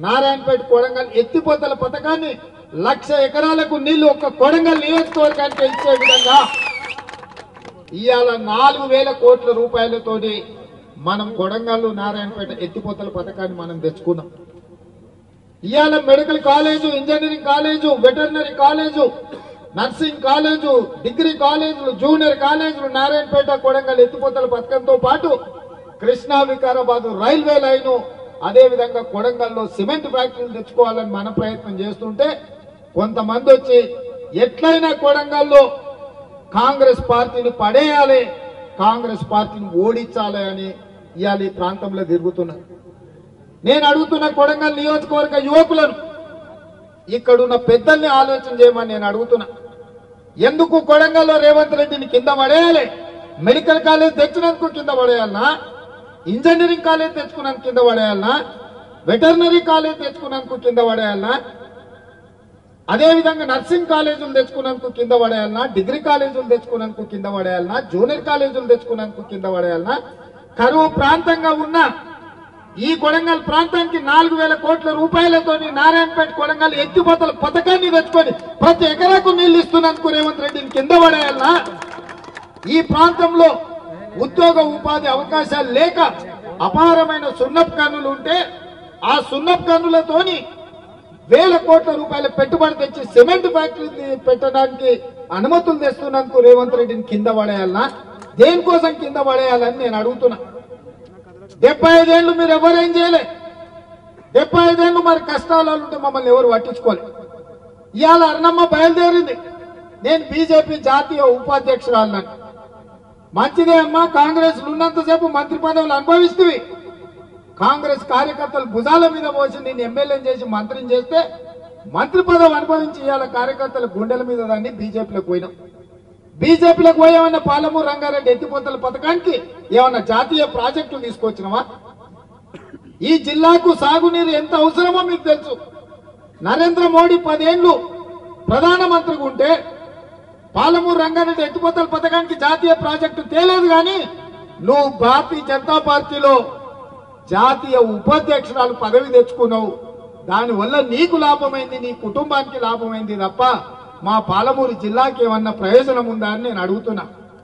నారాయణపేట కొడంగల్ ఎత్తిపోతల పథకాన్ని 1,00,000 ఎకరాలకు నీళ్లు ఒక్క కొడంగల్ నియోజకవర్గానికి ఇచ్చే విధంగా ఇవాళ 4,000 కోట్ల రూపాయలతోటి మనం కొడంగల్ నారాయణపేట ఎత్తిపోతల పథకాన్ని మనం తెచ్చుకున్నాం. ఇవాళ medical college, engineering college, veterinary college, nursing college, degree కాలేజీలు, జూనియర్ కాలేజీలు నారాయణపేట కొడంగల్ ఎత్తిపోతల పథకంతో పాటు కృష్ణా వికారాబాద్ రైల్వే లైను, అదే విధంగా కొడంగల్లో సిమెంట్ ఫ్యాక్టరీలు తెచ్చుకోవాలని మన ప్రయత్నం చేస్తుంటే కొంతమంది వచ్చి ఎట్లయినా కొడంగల్లో కాంగ్రెస్ పార్టీని పడేయాలి, కాంగ్రెస్ పార్టీని ఓడించాలి అని ఇవాళ ఈ ప్రాంతంలో తిరుగుతున్నారు. నేను అడుగుతున్న కొడంగల్ నియోజకవర్గ యువకులను, ఇక్కడున్న పెద్దల్ని ఆలోచన చేయమని నేను అడుగుతున్నా. ఎందుకు కొడంగల్లో రేవంత్ రెడ్డిని కింద పడేయాలి? మెడికల్ కాలేజ్ తెచ్చినందుకు కింద పడేయాలనా? ఇంజనీరింగ్ కాలేజ్ తెచ్చుకున్నందుకు కింద పడేయాలనా? వెటర్నరీ కాలేజ్ తెచ్చుకున్నందుకు కింద పడేయాలనా? అదేవిధంగా నర్సింగ్ కాలేజీలు తెచ్చుకున్నందుకు కింద పడేయాలనా? డిగ్రీ కాలేజీలు తెచ్చుకున్నందుకు కింద పడేయాలనా? జూనియర్ కాలేజీలు తెచ్చుకున్నందుకు కింద పడేయాలనా? కరువు ప్రాంతంగా ఉన్న ఈ కొడంగల్ ప్రాంతానికి 4,000 కోట్ల రూపాయలతో నారాయణపేట కొడంగల్ ఎత్తిపోతల పథకాన్ని తెచ్చుకొని ప్రతి ఎకరాకు నీళ్లు ఇస్తున్నందుకు రేవంత్ రెడ్డిని కింద పడేయాలనా? ఈ ప్రాంతంలో ఉద్యోగ ఉపాధి అవకాశాలు లేక అపారమైన సున్నపు గనులు ఉంటే ఆ సున్నపు గనులతోని 1,000 కోట్ల రూపాయల పెట్టుబడి తెచ్చి సిమెంట్ ఫ్యాక్టరీ పెట్టడానికి అనుమతులు తెస్తున్నందుకు రేవంత్ రెడ్డిని కింద పడేయాలనా? దేనికోసం కింద పడేయాలని నేను అడుగుతున్నా. 75 ఏళ్ళు మీరు ఎవరేం చేయలే. 75 ఏళ్ళు మరి కష్టాలు ఉంటే మమ్మల్ని ఎవరు పట్టించుకోలేదు. ఇవాళ అర్ణమ్మ బయలుదేరింది, నేను బీజేపీ జాతీయ ఉపాధ్యక్షురాలను. మంచిదే అమ్మా, కాంగ్రెస్ ఉన్నంతసేపు మంత్రి పదవులు అనుభవిస్తుంది. కాంగ్రెస్ కార్యకర్తలు భుజాల మీద పోసి నేను ఎమ్మెల్యేని చేసి మంత్రిని చేస్తే మంత్రి పదవి అనుభవించి ఇవాళ కార్యకర్తల గుండెల మీద దాన్ని బీజేపీలోకి పోయినాం. బీజేపీలోకి పోయామన్న పాలమూరు రంగారెడ్డి ఎత్తిపోతల పథకానికి ఏమన్నా జాతీయ ప్రాజెక్టులు తీసుకొచ్చినావా? ఈ జిల్లాకు సాగునీరు ఎంత అవసరమో మీకు తెలుసు. నరేంద్ర మోడీ 10 ఏళ్లు ప్రధానమంత్రిగా ఉంటే పాలమూరు రంగారెడ్డి ఎత్తిపోతల పథకానికి జాతీయ ప్రాజెక్టు తేలేదు. కానీ నువ్వు భారతీయ జనతా పార్టీలో జాతీయ ఉపాధ్యక్షురాలు పదవి తెచ్చుకున్నావు. దానివల్ల నీకు లాభమైంది, నీ కుటుంబానికి లాభమైంది తప్ప మా పాలమూరు జిల్లాకి ఏమన్నా ప్రయోజనం ఉందా అని నేను అడుగుతున్నా.